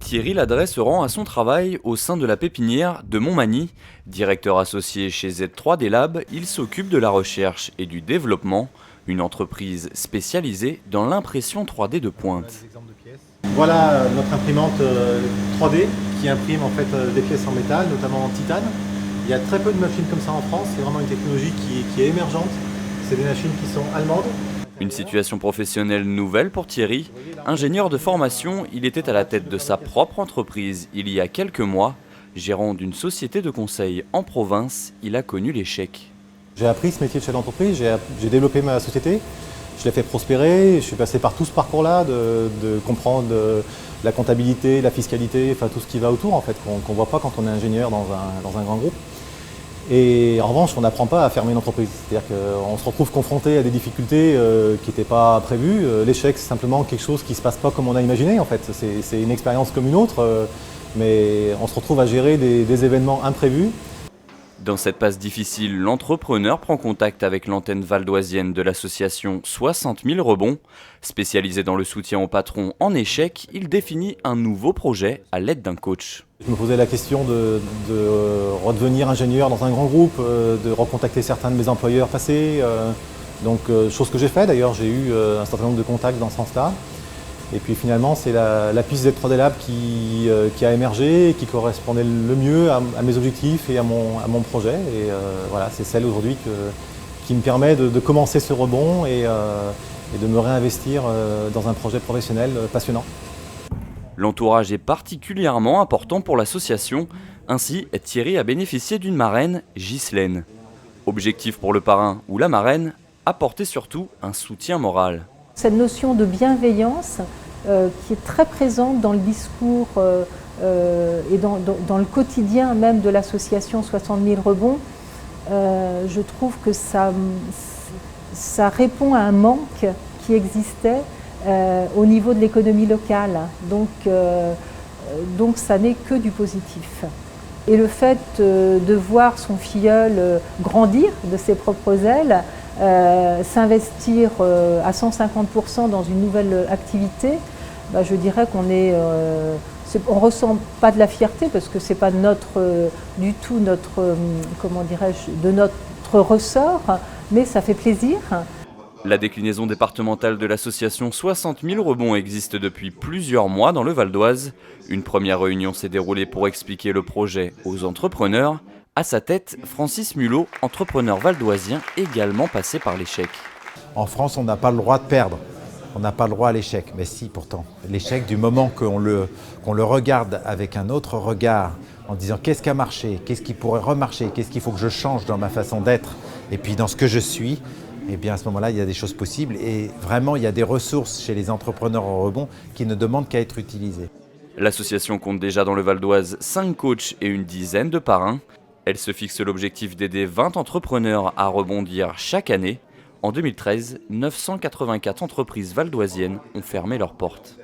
Thierry Ladret se rend à son travail au sein de la pépinière de Montmagny. Directeur associé chez Z3D Lab, il s'occupe de la recherche et du développement, une entreprise spécialisée dans l'impression 3D de pointe. Voilà notre imprimante 3D qui imprime en fait des pièces en métal, notamment en titane. Il y a très peu de machines comme ça en France, c'est vraiment une technologie qui est émergente. C'est des machines qui sont allemandes. Une situation professionnelle nouvelle pour Thierry. Ingénieur de formation, il était à la tête de sa propre entreprise il y a quelques mois. Gérant d'une société de conseil en province, il a connu l'échec. J'ai appris ce métier de chef d'entreprise, j'ai développé ma société, je l'ai fait prospérer, je suis passé par tout ce parcours-là, de comprendre la comptabilité, la fiscalité, enfin tout ce qui va autour en fait, qu'on ne voit pas quand on est ingénieur dans un grand groupe. Et en revanche, on n'apprend pas à fermer une entreprise. C'est-à-dire qu'on se retrouve confronté à des difficultés qui n'étaient pas prévues. L'échec, c'est simplement quelque chose qui ne se passe pas comme on a imaginé. En fait, c'est une expérience comme une autre, mais on se retrouve à gérer des événements imprévus. Dans cette passe difficile, l'entrepreneur prend contact avec l'antenne valdoisienne de l'association 60 000 rebonds. Spécialisé dans le soutien aux patrons en échec, il définit un nouveau projet à l'aide d'un coach. Je me posais la question de redevenir ingénieur dans un grand groupe, de recontacter certains de mes employeurs passés. Chose que j'ai fait d'ailleurs, j'ai eu un certain nombre de contacts dans ce sens-là. Et puis finalement, c'est la piste Z3D Lab qui a émergé et qui correspondait le mieux à mes objectifs et à mon projet. Et voilà, c'est celle aujourd'hui qui me permet de commencer ce rebond et de me réinvestir dans un projet professionnel passionnant. L'entourage est particulièrement important pour l'association. Ainsi, Thierry a bénéficié d'une marraine, Ghislaine. Objectif pour le parrain ou la marraine, apporter surtout un soutien moral. Cette notion de bienveillance qui est très présente dans le discours et dans le quotidien même de l'association 60 000 rebonds, je trouve que ça répond à un manque qui existait au niveau de l'économie locale. Donc ça n'est que du positif. Et le fait de voir son filleul grandir de ses propres ailes, s'investir à 150% dans une nouvelle activité, je dirais qu'on on ressent pas de la fierté parce que c'est pas du tout de notre ressort, mais ça fait plaisir. La déclinaison départementale de l'association 60 000 rebonds existe depuis plusieurs mois dans le Val d'Oise. Une première réunion s'est déroulée pour expliquer le projet aux entrepreneurs. À sa tête, Francis Mulot, entrepreneur valdoisien également passé par l'échec. En France, on n'a pas le droit de perdre. On n'a pas le droit à l'échec. Mais si, pourtant. L'échec, du moment qu'on le regarde avec un autre regard, en disant qu'est-ce qui a marché, qu'est-ce qui pourrait remarcher, qu'est-ce qu'il faut que je change dans ma façon d'être, et puis dans ce que je suis, eh bien à ce moment-là, il y a des choses possibles. Et vraiment, il y a des ressources chez les entrepreneurs en rebond qui ne demandent qu'à être utilisées. L'association compte déjà dans le Val d'Oise 5 coachs et une dizaine de parrains. Elle se fixe l'objectif d'aider 20 entrepreneurs à rebondir chaque année. En 2013, 984 entreprises valdoisiennes ont fermé leurs portes.